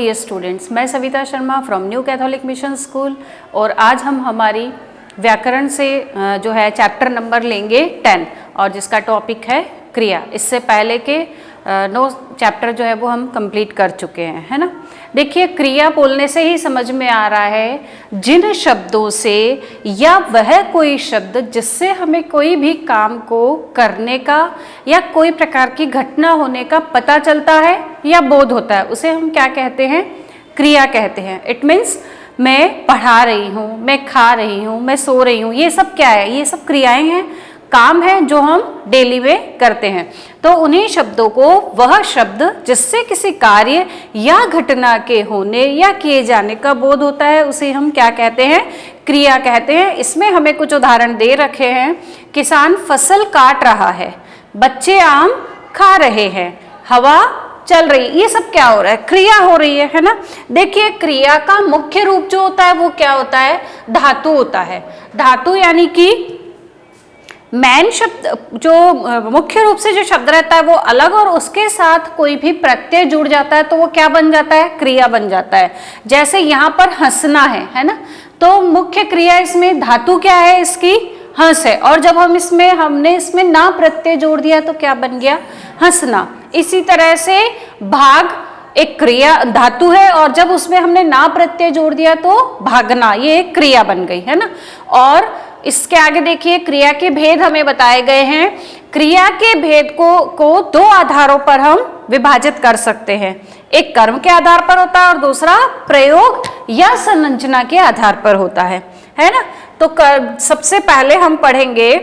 Dear students, मैं Savita Sharma from new Catholic mission school और आज हम हमारी व्याकरण से जो है चैप्टर नंबर लेंगे 10 और जिसका टॉपिक है क्रिया। इससे पहले के 9 चैप्टर जो है वो हम कंप्लीट कर चुके हैं, है ना। देखिए, क्रिया बोलने से ही समझ में आ रहा है जिन शब्दों से या वह कोई शब्द जिससे हमें कोई भी काम को करने का या कोई प्रकार की घटना होने का पता चलता है या बोध होता है, उसे हम क्या कहते हैं? क्रिया कहते हैं। इट मीन्स मैं पढ़ा रही हूँ, मैं खा रही हूँ, मैं सो रही हूँ, ये सब क्या है? ये सब क्रियाएं हैं, काम है जो हम डेली में करते हैं। तो उन्हीं शब्दों को वह शब्द जिससे किसी कार्य या घटना के होने या किए जाने का बोध होता है उसे हम क्या कहते हैं? क्रिया कहते हैं। इसमें हमें कुछ उदाहरण दे रखे हैं। किसान फसल काट रहा है, बच्चे आम खा रहे हैं, हवा चल रही, ये सब क्या हो रहा है? क्रिया हो रही है ना। देखिए, क्रिया का मुख्य रूप जो होता है वो क्या होता है? धातु होता है। धातु यानी कि मैन शब्द, जो मुख्य रूप से जो शब्द रहता है वो अलग, और उसके साथ कोई भी प्रत्यय जुड़ जाता है तो वो क्या बन जाता है? क्रिया बन जाता है। जैसे यहाँ पर हंसना है ना, तो मुख्य क्रिया इसमें धातु क्या है? इसकी हंस है। और जब हमने इसमें ना प्रत्यय जोड़ दिया तो क्या बन गया? हंसना। इसी तरह से भाग एक क्रिया धातु है और जब उसमें हमने ना प्रत्यय जोड़ दिया तो भागना, ये एक क्रिया बन गई, है ना। और इसके आगे देखिए, क्रिया के भेद हमें बताए गए हैं। क्रिया के भेद को 2 आधारों पर हम विभाजित कर सकते हैं। एक कर्म के आधार पर होता है और दूसरा प्रयोग या संरचना के आधार पर होता है ना। तो सबसे पहले हम पढ़ेंगे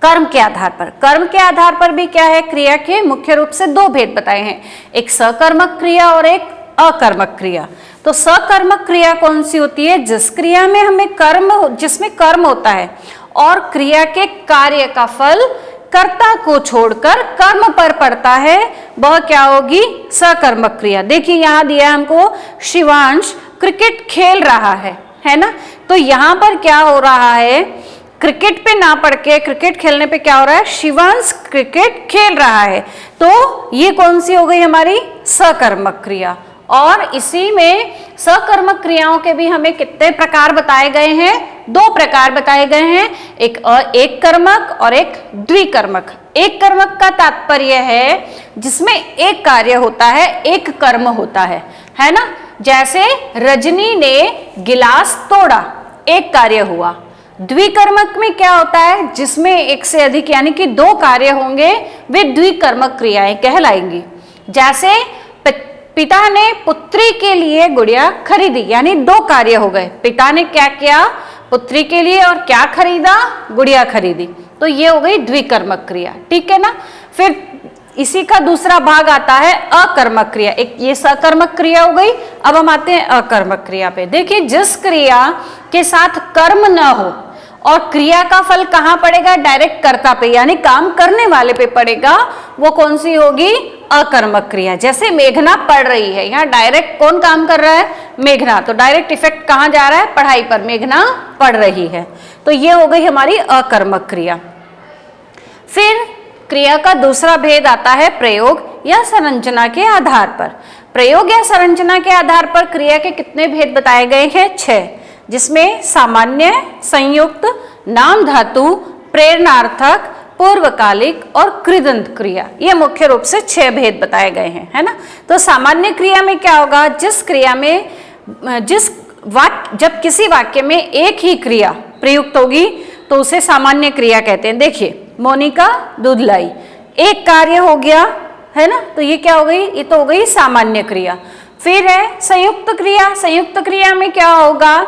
कर्म के आधार पर। कर्म के आधार पर भी क्या है? क्रिया के मुख्य रूप से 2 भेद बताए हैं, एक सकर्मक क्रिया और एक अकर्मक क्रिया। तो सकर्मक क्रिया कौन सी होती है? जिस क्रिया में जिसमें कर्म होता है और क्रिया के कार्य का फल कर्ता को छोड़कर कर्म पर पड़ता है, वह क्या होगी? सकर्मक क्रिया। देखिए, यहाँ दिया हमको शिवांश क्रिकेट खेल रहा है ना। तो यहाँ पर क्या हो रहा है? क्रिकेट पे ना पढ़ के क्रिकेट खेलने पे क्या हो रहा है? शिवांश क्रिकेट खेल रहा है। तो ये कौन सी हो गई हमारी? सकर्मक क्रिया। और इसी में सकर्मक क्रियाओं के भी हमें कितने प्रकार बताए गए हैं? 2 प्रकार बताए गए हैं, एक कर्मक और एक द्विकर्मक। एक कर्मक का तात्पर्य है जिसमें एक कार्य होता है, एक कर्म होता है ना। जैसे रजनी ने गिलास तोड़ा, एक कार्य हुआ। द्विकर्मक में क्या होता है? जिसमें एक से अधिक यानी कि 2 कार्य होंगे, वे द्विकर्मक क्रियाएं कहलाएंगी। जैसे पिता ने पुत्री के लिए गुड़िया खरीदी, यानी 2 कार्य हो गए। पिता ने क्या किया? पुत्री के लिए और क्या खरीदा? गुड़िया खरीदी। तो ये हो गई द्विकर्मक क्रिया, ठीक है ना। फिर इसी का दूसरा भाग आता है अकर्मक क्रिया। एक ये सकर्मक क्रिया हो गई। अब हम आते हैं अकर्मक क्रिया पे। देखिए, जिस क्रिया के साथ कर्म न हो और क्रिया का फल कहाँ पड़ेगा? डायरेक्ट कर्ता पे, यानी काम करने वाले पे पड़ेगा, वो कौन सी होगी? अकर्मक क्रिया। जैसे मेघना पढ़ रही है, यहाँ डायरेक्ट कौन काम कर रहा है? मेघना। तो डायरेक्ट इफेक्ट कहाँ जा रहा है? पढ़ाई पर। मेघना पढ़ रही है। तो ये हो गई हमारी अकर्मक क्रिया। फिर क्रिया का दूसरा भेद आता है प्रयोग या संरचना के आधार पर। प्रयोग या संरचना के आधार पर क्रिया के कितने भेद बताए गए हैं? 6, जिसमें सामान्य, संयुक्त, नाम धातु, प्रेरणार्थक, पूर्वकालिक और कृदंत क्रिया, ये मुख्य रूप से 6 भेद बताए गए हैं, है ना। तो सामान्य क्रिया में क्या होगा? जिस क्रिया में जब किसी वाक्य में एक ही क्रिया प्रयुक्त होगी तो उसे सामान्य क्रिया कहते हैं। देखिए, मोनिका दूध लाई, एक कार्य हो गया, है ना। तो ये क्या हो गई? ये तो हो गई सामान्य क्रिया। फिर है संयुक्त क्रिया। संयुक्त क्रिया में क्या होगा?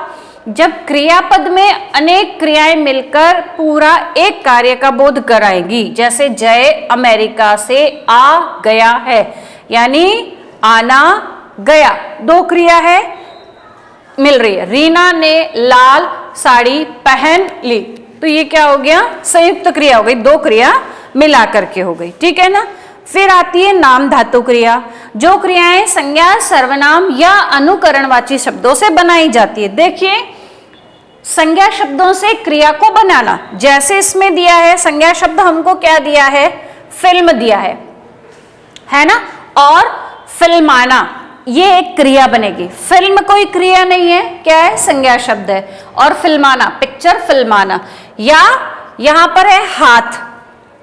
जब क्रियापद में अनेक क्रियाएं मिलकर पूरा एक कार्य का बोध कराएंगी। जैसे जय अमेरिका से आ गया है, यानी आना गया, 2 क्रिया है मिल रही है। रीना ने लाल साड़ी पहन ली, तो ये क्या हो गया? संयुक्त क्रिया हो गई, 2 क्रिया मिला करके हो गई, ठीक है ना। फिर आती है नाम धातु क्रिया, जो क्रियाएं संज्ञा, सर्वनाम या अनुकरणवाची शब्दों से बनाई जाती है। देखिए, संज्ञा शब्दों से क्रिया को बनाना, जैसे इसमें दिया है संज्ञा शब्द हमको क्या दिया है? फिल्म दिया है ना। और फिल्माना, ये एक क्रिया बनेगी। फिल्म कोई क्रिया नहीं है, क्या है, संज्ञा शब्द है। और फिल्माना, पिक्चर फिल्माना, या यहां पर है हाथ,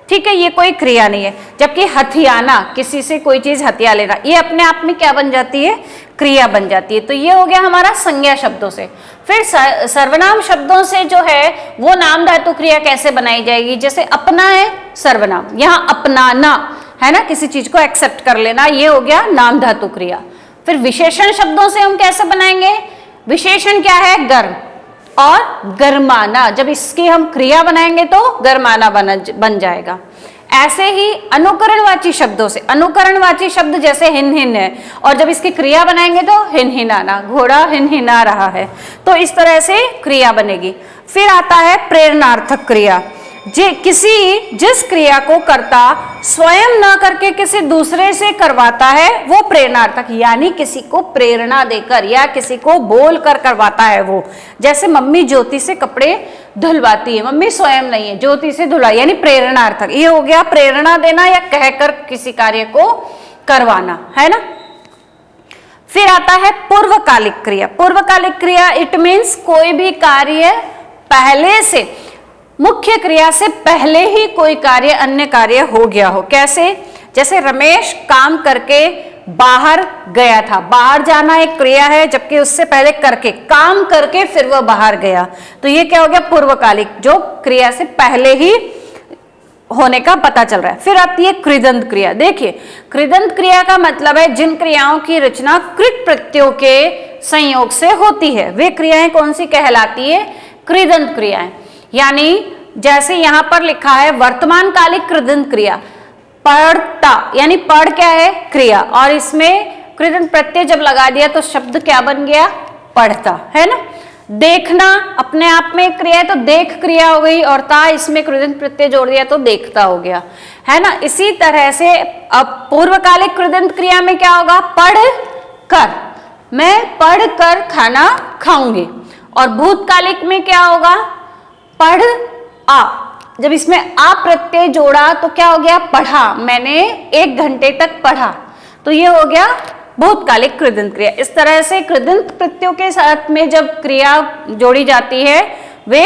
ठीक है, ये कोई क्रिया नहीं है। जबकि हथियाना, किसी से कोई चीज हथिया लेना, ये अपने आप में क्या बन जाती है, क्रिया बन जाती है। तो ये हो गया हमारा संज्ञा शब्दों से। फिर सर्वनाम शब्दों से जो है वो नाम धातु क्रिया कैसे बनाई जाएगी, जैसे अपना है सर्वनाम, यहाँ अपनाना है ना, किसी चीज को एक्सेप्ट कर लेना, ये हो गया नाम धातु क्रिया। फिर विशेषण शब्दों से हम कैसे बनाएंगे, विशेषण क्या है, गर्म और गर्माना, जब इसकी हम क्रिया बनाएंगे तो गर्माना बन जाएगा। ऐसे ही अनुकरणवाची शब्दों से, अनुकरणवाची शब्द जैसे हिन हिन है, और जब इसकी क्रिया बनाएंगे तो हिन हिनाना, घोड़ा हिन हिना रहा है, तो इस तरह से क्रिया बनेगी। फिर आता है प्रेरणार्थक क्रिया, जिस क्रिया को कर्ता स्वयं ना करके किसी दूसरे से करवाता है वो प्रेरणार्थक, यानी किसी को प्रेरणा देकर या किसी को बोल कर करवाता है वो। जैसे मम्मी ज्योति से कपड़े धुलवाती है, मम्मी स्वयं नहीं है, ज्योति से धुलाई, यानी प्रेरणार्थक। ये हो गया प्रेरणा देना या कहकर किसी कार्य को करवाना, है ना। फिर आता है पूर्वकालिक क्रिया। पूर्वकालिक क्रिया इट मीन्स कोई भी कार्य पहले से, मुख्य क्रिया से पहले ही कोई कार्य अन्य कार्य हो गया हो। कैसे, जैसे रमेश काम करके बाहर गया था, बाहर जाना एक क्रिया है, जबकि उससे पहले करके, काम करके फिर वह बाहर गया, तो ये क्या हो गया, पूर्वकालिक, जो क्रिया से पहले ही होने का पता चल रहा है। फिर आती है कृदंत क्रिया। देखिए, कृदंत क्रिया का मतलब है जिन क्रियाओं की रचना कृत प्रत्ययों के संयोग से होती है, वे क्रियाएं कौन सी कहलाती है, कृदंत क्रियाएं। यानी जैसे यहां पर लिखा है वर्तमान कालिक कृदंत क्रिया, पढ़ता, यानी पढ़ क्या है, क्रिया, और इसमें कृदंत प्रत्यय जब लगा दिया तो शब्द क्या बन गया, पढ़ता, है ना। देखना अपने आप में एक क्रिया है तो देख क्रिया हो गई, और ता इसमें कृदंत प्रत्यय जोड़ दिया तो देखता हो गया, है ना। इसी तरह से अब पूर्वकालिक कृदंत क्रिया में क्या होगा, पढ़ कर, मैं पढ़ कर खाना खाऊंगी। और भूतकालिक में क्या होगा, पढ़ आ, जब इसमें आ प्रत्यय जोड़ा तो क्या हो गया, पढ़ा, मैंने 1 घंटे तक पढ़ा, तो ये हो गया भूतकालिक कृदंत क्रिया। इस तरह से कृदंत प्रत्ययों के साथ में जब क्रिया जोड़ी जाती है वे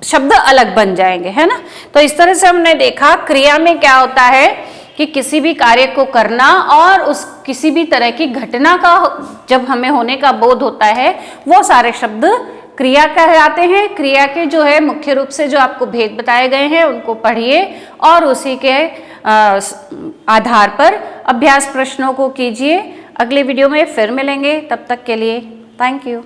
शब्द अलग बन जाएंगे, है ना। तो इस तरह से हमने देखा क्रिया में क्या होता है कि किसी भी कार्य को करना और उस किसी भी तरह की घटना का जब हमें होने का बोध होता है वो सारे शब्द क्रिया कहलाते हैं। क्रिया के जो है मुख्य रूप से जो आपको भेद बताए गए हैं उनको पढ़िए और उसी के आधार पर अभ्यास प्रश्नों को कीजिए। अगले वीडियो में फिर मिलेंगे, तब तक के लिए थैंक यू।